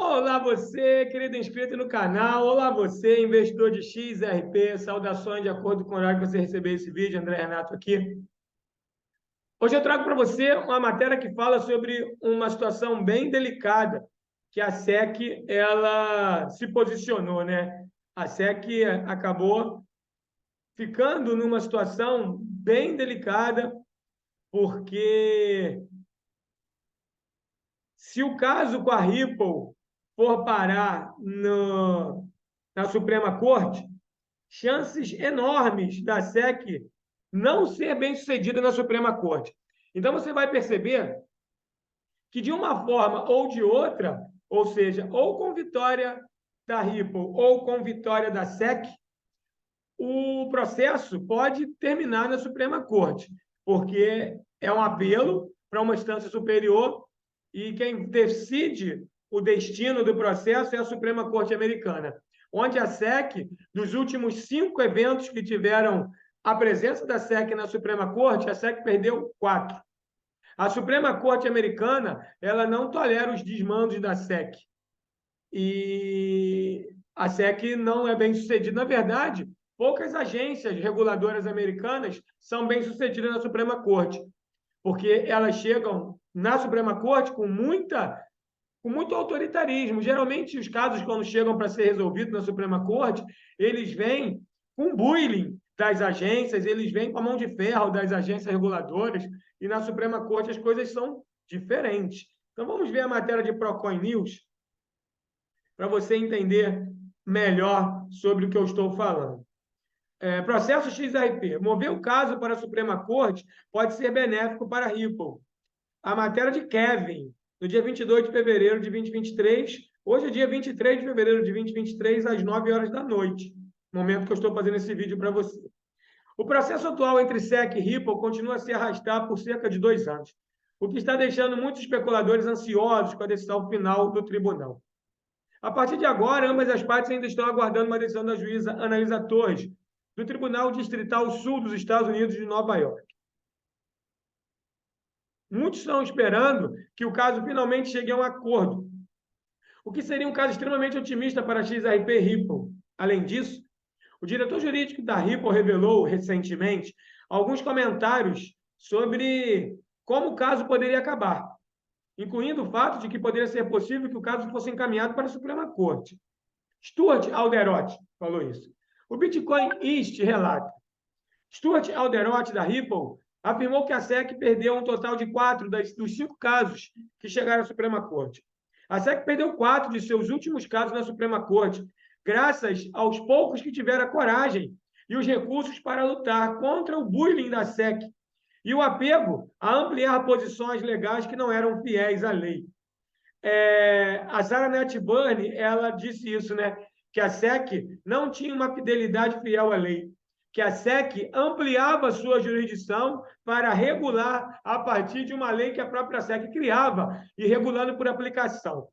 Olá você, querido inscrito no canal. Olá você, investidor de XRP. Saudações de acordo com o horário que você receber esse vídeo. André Renato aqui. Hoje eu trago para você uma matéria que fala sobre uma situação bem delicada que a SEC ela se posicionou, né? A SEC acabou ficando numa situação bem delicada porque se o caso com a Ripple for parar na Suprema Corte, chances enormes da SEC não ser bem-sucedida na Suprema Corte. Então, você vai perceber que, de uma forma ou de outra, ou seja, ou com vitória da Ripple ou com vitória da SEC, o processo pode terminar na Suprema Corte, porque é um apelo para uma instância superior e quem decide o destino do processo é a Suprema Corte Americana, onde a SEC, dos últimos 5 eventos que tiveram a presença da SEC na Suprema Corte, a SEC perdeu 4. A Suprema Corte Americana ela não tolera os desmandos da SEC. E a SEC não é bem sucedida. Na verdade, poucas agências reguladoras americanas são bem-sucedidas na Suprema Corte, porque elas chegam na Suprema Corte com muito autoritarismo. Geralmente, os casos, quando chegam para ser resolvidos na Suprema Corte, eles vêm com bullying das agências, eles vêm com a mão de ferro das agências reguladoras, e na Suprema Corte as coisas são diferentes. Então, vamos ver a matéria de Procoin News para você entender melhor sobre o que eu estou falando. Processo XRP. Mover o caso para a Suprema Corte pode ser benéfico para a Ripple. A matéria de Kevin, no dia 22 de fevereiro de 2023. Hoje é dia 23 de fevereiro de 2023, às 9 horas da noite, momento que eu estou fazendo esse vídeo para você. O processo atual entre SEC e Ripple continua a se arrastar por cerca de 2 anos, o que está deixando muitos especuladores ansiosos com a decisão final do tribunal. A partir de agora, ambas as partes ainda estão aguardando uma decisão da juíza Analisa Torres, do Tribunal Distrital Sul dos Estados Unidos de Nova York. Muitos estão esperando que o caso finalmente chegue a um acordo, o que seria um caso extremamente otimista para a XRP e Ripple. Além disso, o diretor jurídico da Ripple revelou recentemente alguns comentários sobre como o caso poderia acabar, incluindo o fato de que poderia ser possível que o caso fosse encaminhado para a Suprema Corte. Stuart Alderoty falou isso. O Bitcoin East relata. Stuart Alderoty, da Ripple, afirmou que a SEC perdeu um total de 4 dos 5 casos que chegaram à Suprema Corte. A SEC perdeu 4 de seus últimos casos na Suprema Corte, graças aos poucos que tiveram a coragem e os recursos para lutar contra o bullying da SEC e o apego a ampliar posições legais que não eram fiéis à lei. A Sarah Net Burn, ela disse isso, né? Que a SEC não tinha uma fidelidade fiel à lei, que a SEC ampliava sua jurisdição para regular a partir de uma lei que a própria SEC criava e regulando por aplicação.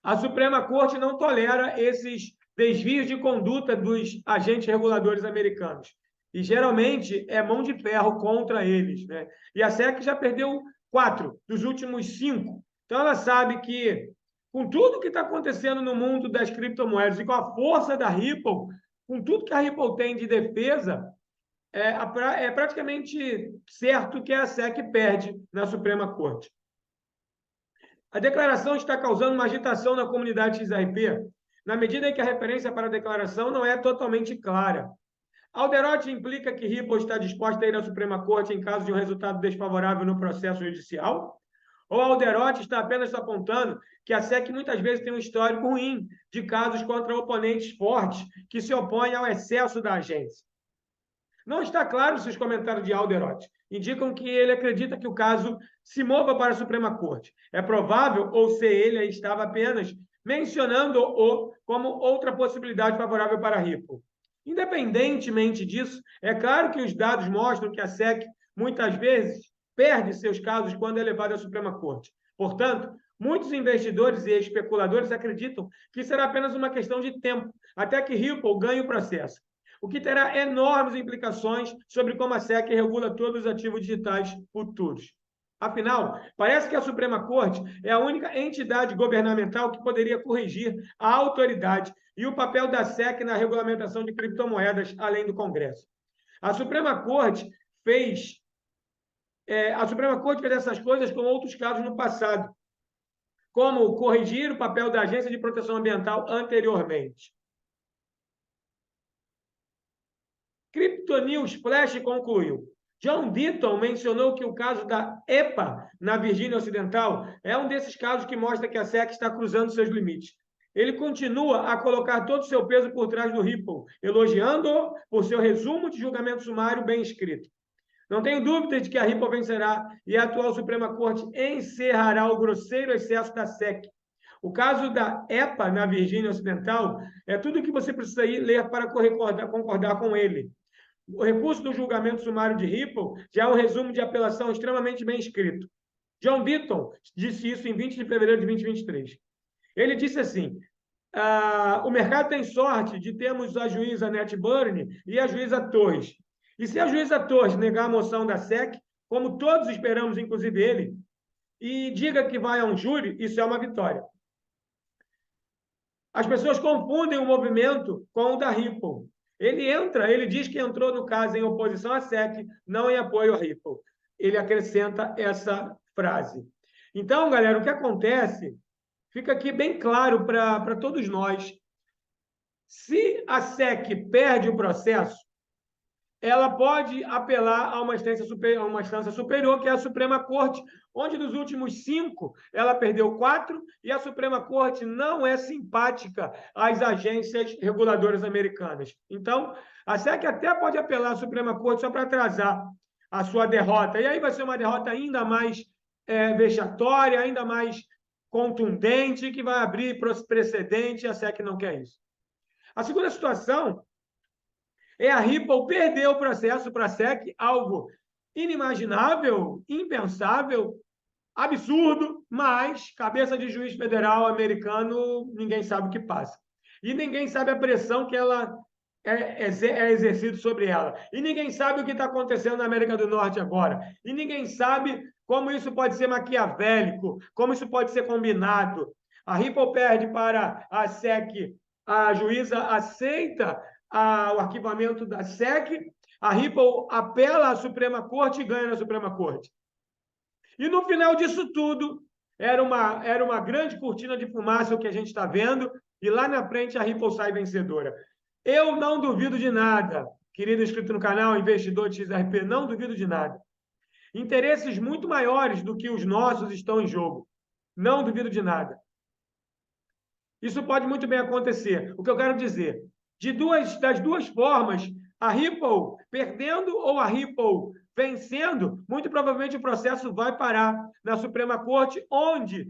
A Suprema Corte não tolera esses desvios de conduta dos agentes reguladores americanos. E, geralmente, é mão de ferro contra eles, né? E a SEC já perdeu 4 dos últimos 5. Então, ela sabe que, com tudo que está acontecendo no mundo das criptomoedas e com a força da Ripple, com tudo que a Ripple tem de defesa, é praticamente certo que a SEC perde na Suprema Corte. A declaração está causando uma agitação na comunidade XRP, na medida em que a referência para a declaração não é totalmente clara. Alderoty implica que Ripple está disposta a ir à Suprema Corte em caso de um resultado desfavorável no processo judicial? Ou Alderoty está apenas apontando que a SEC muitas vezes tem um histórico ruim de casos contra oponentes fortes que se opõem ao excesso da agência? Não está claro se os comentários de Alderoty indicam que ele acredita que o caso se mova para a Suprema Corte. É provável, ou se ele estava apenas mencionando-o como outra possibilidade favorável para a Ripple. Independentemente disso, é claro que os dados mostram que a SEC, muitas vezes, perde seus casos quando é levada à Suprema Corte. Portanto, muitos investidores e especuladores acreditam que será apenas uma questão de tempo até que Ripple ganhe o processo, o que terá enormes implicações sobre como a SEC regula todos os ativos digitais futuros. Afinal, parece que a Suprema Corte é a única entidade governamental que poderia corrigir a autoridade e o papel da SEC na regulamentação de criptomoedas, além do Congresso. A Suprema Corte fez essas coisas com outros casos no passado, como corrigir o papel da Agência de Proteção Ambiental anteriormente. Cryptonews Flash concluiu. John Deaton mencionou que o caso da EPA na Virgínia Ocidental é um desses casos que mostra que a SEC está cruzando seus limites. Ele continua a colocar todo o seu peso por trás do Ripple, elogiando-o por seu resumo de julgamento sumário bem escrito. Não tenho dúvida de que a Ripple vencerá e a atual Suprema Corte encerrará o grosseiro excesso da SEC. O caso da EPA na Virgínia Ocidental é tudo o que você precisa ir ler para concordar com ele. O recurso do julgamento sumário de Ripple já é um resumo de apelação extremamente bem escrito. John Deaton disse isso em 20 de fevereiro de 2023. Ele disse assim, o mercado tem sorte de termos a juíza Annette Byrne e a juíza Torres. E se a juíza Torres negar a moção da SEC, como todos esperamos, inclusive ele, e diga que vai a um júri, isso é uma vitória. As pessoas confundem o movimento com o da Ripple. Ele diz que entrou no caso em oposição à SEC, não em apoio à Ripple. Ele acrescenta essa frase. Então, galera, o que acontece, fica aqui bem claro para todos nós. Se a SEC perde o processo, ela pode apelar a uma instância superior, que é a Suprema Corte, onde dos últimos 5, ela perdeu 4, e a Suprema Corte não é simpática às agências reguladoras americanas. Então, a SEC até pode apelar à Suprema Corte só para atrasar a sua derrota, e aí vai ser uma derrota ainda mais vexatória, ainda mais contundente, que vai abrir precedente, e a SEC não quer isso. A segunda situação a Ripple perder o processo para a SEC, algo inimaginável, impensável, absurdo, mas cabeça de juiz federal americano, ninguém sabe o que passa. E ninguém sabe a pressão que ela é exercida sobre ela. E ninguém sabe o que está acontecendo na América do Norte agora. E ninguém sabe como isso pode ser maquiavélico, como isso pode ser combinado. A Ripple perde para a SEC, a juíza aceita o arquivamento da SEC, a Ripple apela à Suprema Corte e ganha na Suprema Corte. E no final disso tudo, era uma grande cortina de fumaça o que a gente está vendo, e lá na frente a Ripple sai vencedora. Eu não duvido de nada, querido inscrito no canal, investidor de XRP, não duvido de nada. Interesses muito maiores do que os nossos estão em jogo. Não duvido de nada. Isso pode muito bem acontecer. O que eu quero dizer, das duas formas, a Ripple perdendo ou a Ripple vencendo, muito provavelmente o processo vai parar na Suprema Corte, onde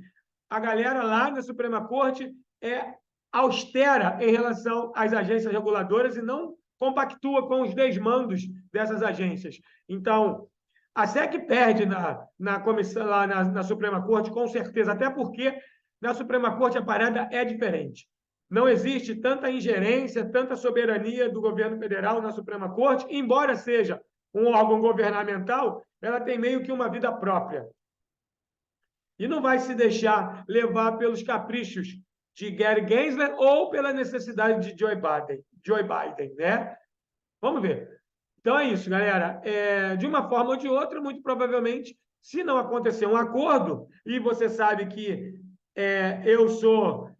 a galera lá na Suprema Corte é austera em relação às agências reguladoras e não compactua com os desmandos dessas agências. Então, a SEC perde na comissão, lá na Suprema Corte, com certeza, até porque na Suprema Corte a parada é diferente. Não existe tanta ingerência, tanta soberania do governo federal na Suprema Corte, embora seja um órgão governamental, ela tem meio que uma vida própria. E não vai se deixar levar pelos caprichos de Gary Gensler ou pela necessidade de Joe Biden, né? Vamos ver. Então é isso, galera. De uma forma ou de outra, muito provavelmente, se não acontecer um acordo, e você sabe que eu sou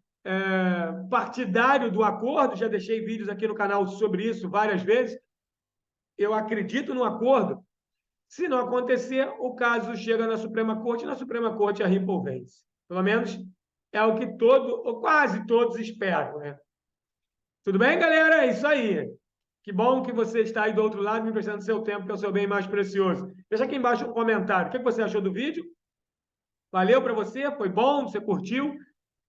partidário do acordo, já deixei vídeos aqui no canal sobre isso várias vezes, eu acredito no acordo. Se não acontecer, o caso chega na Suprema Corte, e na Suprema Corte a Ripple vence. Pelo menos é o que ou quase todos esperam, né? Tudo bem, galera? É isso aí. Que bom que você está aí do outro lado, me prestando seu tempo, que é o seu bem mais precioso. Deixa aqui embaixo um comentário. O que você achou do vídeo? Valeu para você? Foi bom? Você curtiu?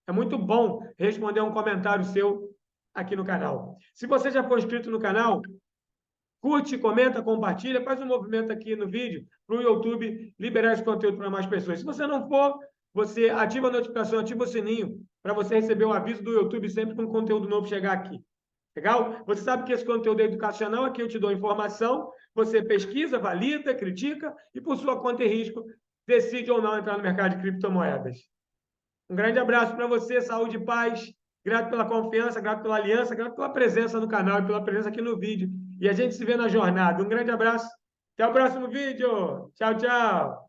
É muito bom responder um comentário seu aqui no canal. Se você já for inscrito no canal, curte, comenta, compartilha, faz um movimento aqui no vídeo para o YouTube liberar esse conteúdo para mais pessoas. Se você não for, você ativa a notificação, ativa o sininho para você receber o aviso do YouTube sempre que um conteúdo novo chegar aqui. Legal? Você sabe que esse conteúdo é educacional, aqui eu te dou informação, você pesquisa, valida, critica e, por sua conta e risco, decide ou não entrar no mercado de criptomoedas. Um grande abraço para você, saúde e paz. Grato pela confiança, grato pela aliança, grato pela presença no canal e pela presença aqui no vídeo. E a gente se vê na jornada. Um grande abraço. Até o próximo vídeo. Tchau, tchau.